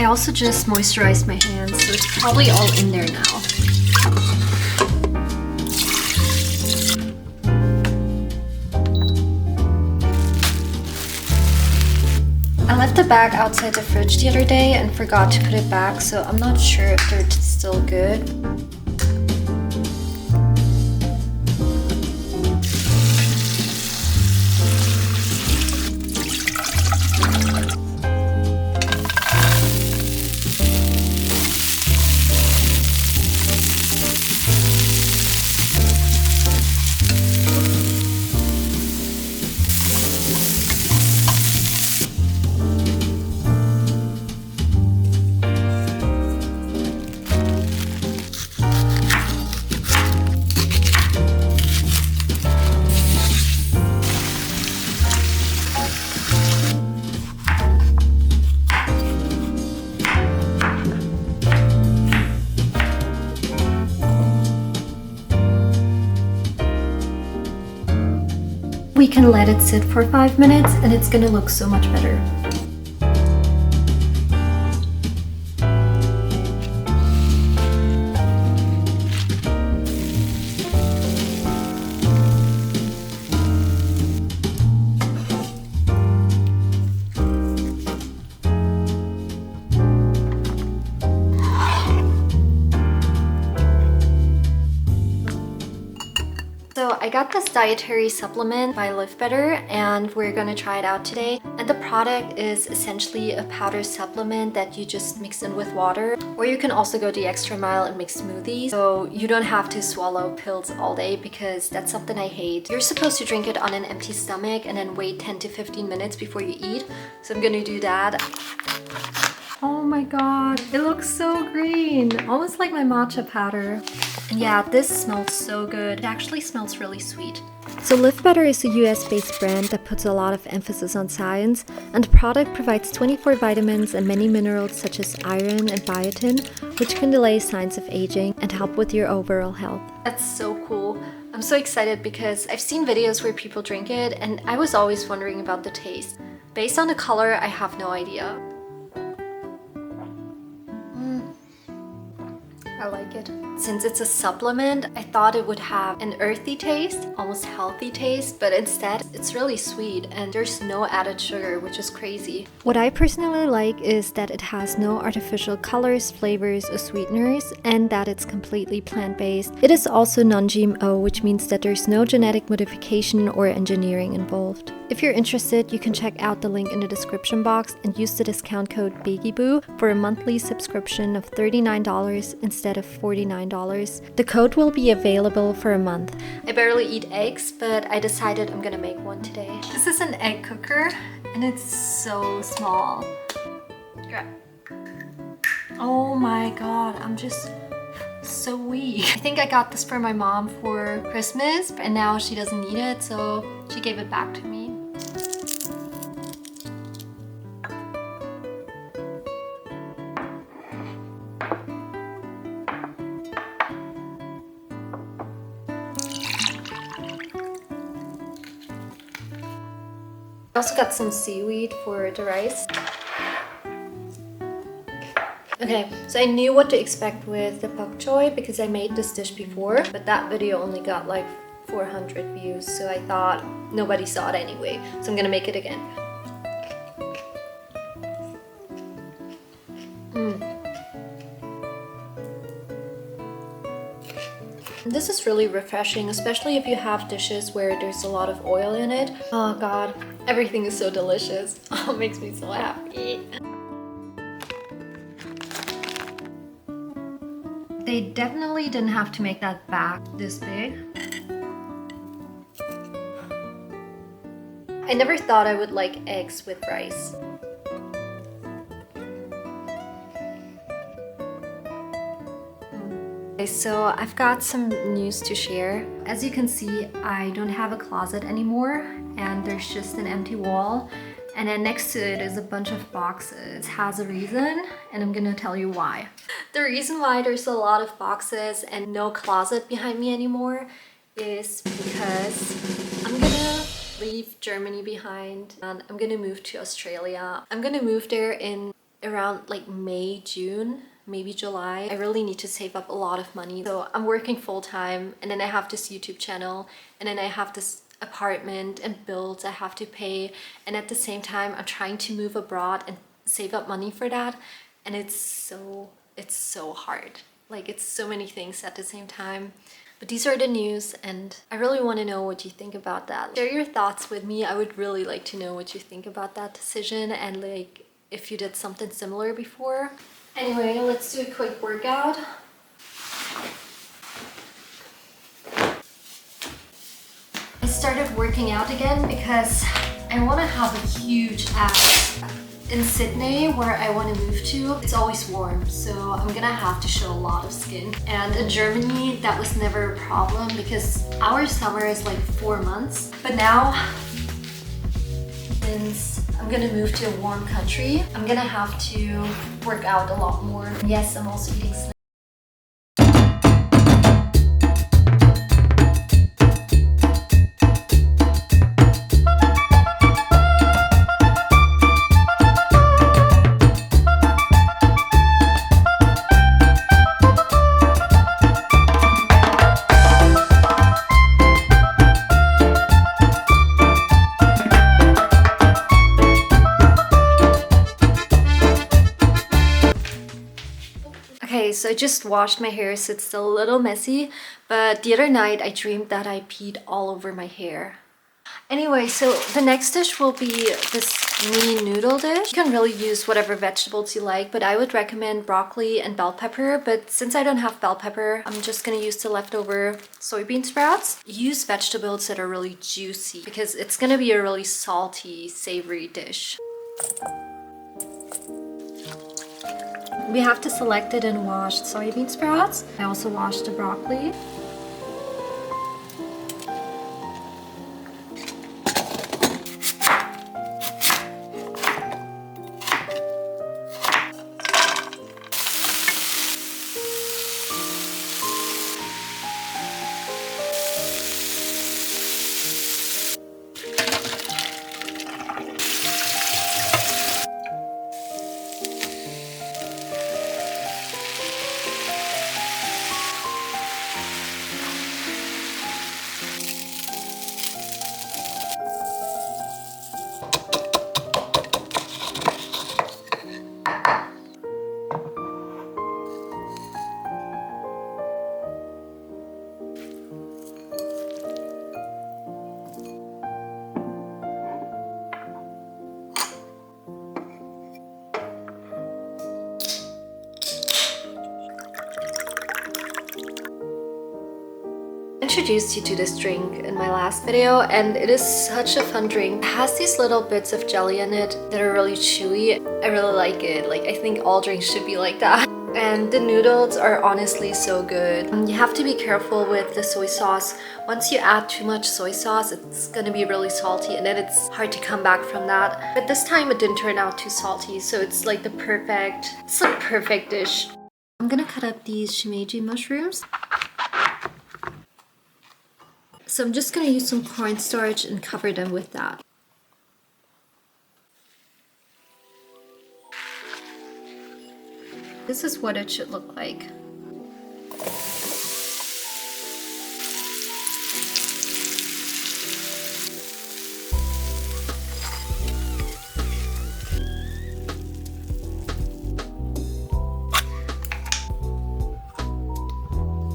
I also just moisturized my hands, so it's probably all in there now. I left the bag outside the fridge the other day and forgot to put it back, so I'm not sure if they're still good. We can let it sit for 5 minutes and it's gonna look so much better. So I got this dietary supplement by Live Better and we're gonna try it out today. And the product is essentially a powder supplement that you just mix in with water. Or you can also go the extra mile and make smoothies. So you don't have to swallow pills all day because that's something I hate. You're supposed to drink it on an empty stomach and then wait 10 to 15 minutes before you eat. So I'm gonna do that. Oh my god, it looks so green. Almost like my matcha powder. And yeah, this smells so good. It actually smells really sweet. So Live Better is a US-based brand that puts a lot of emphasis on science, and the product provides 24 vitamins and many minerals such as iron and biotin, which can delay signs of aging and help with your overall health. That's so cool. I'm so excited because I've seen videos where people drink it and I was always wondering about the taste. Based on the color, I have no idea. I like it. Since it's a supplement, I thought it would have an earthy taste, almost healthy taste, but instead it's really sweet and there's no added sugar, which is crazy. What I personally like is that it has no artificial colors, flavors, or sweeteners, and that it's completely plant-based. It is also non-GMO, which means that there's no genetic modification or engineering involved. If you're interested, you can check out the link in the description box and use the discount code BAGYBOO for a monthly subscription of $39 instead of $49. The code will be available for a month. I barely eat eggs, but I decided I'm gonna make one today. This is an egg cooker and it's so small. Oh my god, I'm just so weak. I think I got this for my mom for Christmas and now she doesn't need it, so she gave it back to me. I also got some seaweed for the rice. Okay, so I knew what to expect with the bok choy because I made this dish before, but that video only got like 400 views, so I thought nobody saw it anyway, so I'm gonna make it again. This is really refreshing, especially if you have dishes where there's a lot of oil in it. Oh god, everything is so delicious. Oh, it makes me so happy. They definitely didn't have to make that back this big. I never thought I would like eggs with rice. Okay, so I've got some news to share. As you can see, I don't have a closet anymore and there's just an empty wall. And then next to it is a bunch of boxes. It has a reason and I'm gonna tell you why. The reason why there's a lot of boxes and no closet behind me anymore is because I'm gonna leave Germany behind and I'm gonna move to Australia. I'm gonna move there in around like May, June, maybe July. I really need to save up a lot of money. So I'm working full-time, and then I have this YouTube channel, and then I have this apartment and bills I have to pay, and at the same time I'm trying to move abroad and save up money for that, and it's so hard. Like, it's so many things at the same time. But these are the news, and I really want to know what you think about that. Share your thoughts with me. I would really like to know what you think about that decision, and like if you did something similar before. Anyway, let's do a quick workout. I started working out again because I want to have a huge ass. In Sydney, where I want to move to, it's always warm, so I'm gonna have to show a lot of skin. And in Germany, that was never a problem because our summer is like 4 months. But now, since I'm gonna move to a warm country, I'm gonna have to work out a lot more. Yes, I'm also eating snacks. Okay, so I just washed my hair, so it's still a little messy, but the other night I dreamed that I peed all over my hair. Anyway, so the next dish will be this mini noodle dish. You can really use whatever vegetables you like, but I would recommend broccoli and bell pepper. But since I don't have bell pepper, I'm just gonna use the leftover soybean sprouts. Use vegetables that are really juicy because it's gonna be a really salty, savory dish. We have to select it and wash soybean sprouts. I also washed the broccoli. Introduced you to this drink in my last video, and it is such a fun drink. It has these little bits of jelly in it that are really chewy. I really like it. Like, I think all drinks should be like that. And the noodles are honestly so good. You have to be careful with the soy sauce. Once you add too much soy sauce, it's gonna be really salty, and then it's hard to come back from that. But this time it didn't turn out too salty, so it's like the perfect dish. I'm gonna cut up these shimeji mushrooms. So I'm just gonna use some cornstarch and cover them with that. This is what it should look like.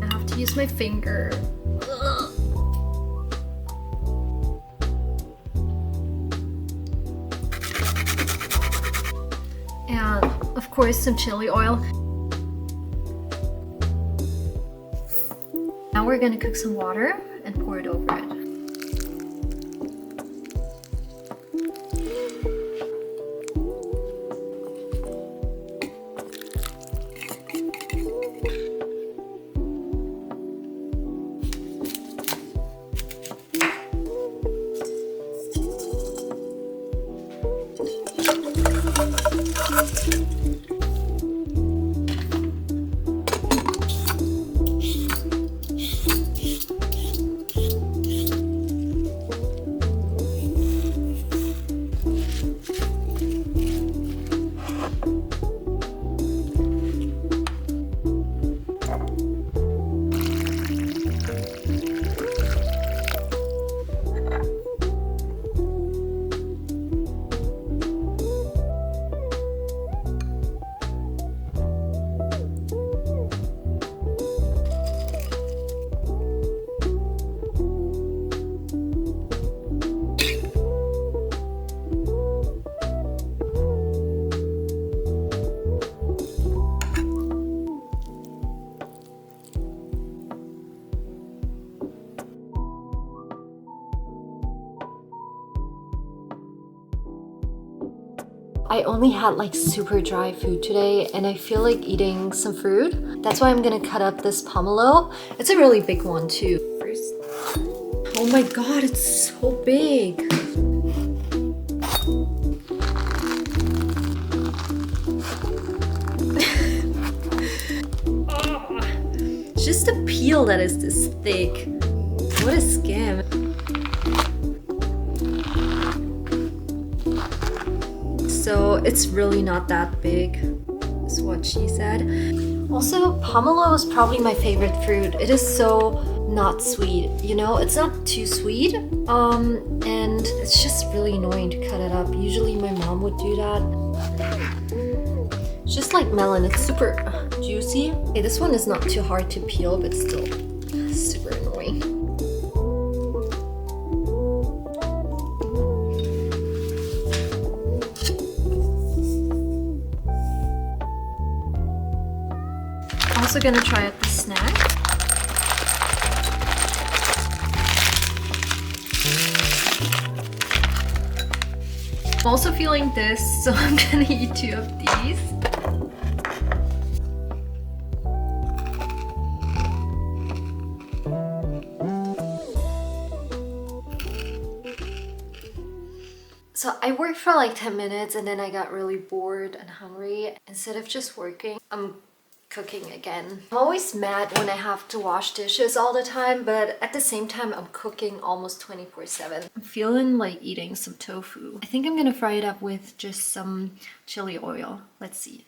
I have to use my finger. Ugh. And of course some chili oil. Now we're gonna cook some water and pour it over it. I only had like super dry food today and I feel like eating some fruit. That's why I'm gonna cut up this pomelo. It's a really big one too. First. Oh my god, it's so big. It's just the peel that is this thick. What a scam. So it's really not that big, is what she said. Also, pomelo is probably my favorite fruit. It is so not sweet, you know? It's not too sweet, and it's just really annoying to cut it up. Usually my mom would do that. It's just like melon, it's super juicy. Okay, this one is not too hard to peel, but still super annoying. Also gonna try out the snack. I'm also feeling this, so I'm gonna eat 2 of these. So I worked for like 10 minutes and then I got really bored and hungry. Instead of just working, I'm cooking again. I'm always mad when I have to wash dishes all the time, but at the same time I'm cooking almost 24/7. I'm feeling like eating some tofu. I think I'm gonna fry it up with just some chili oil. Let's see.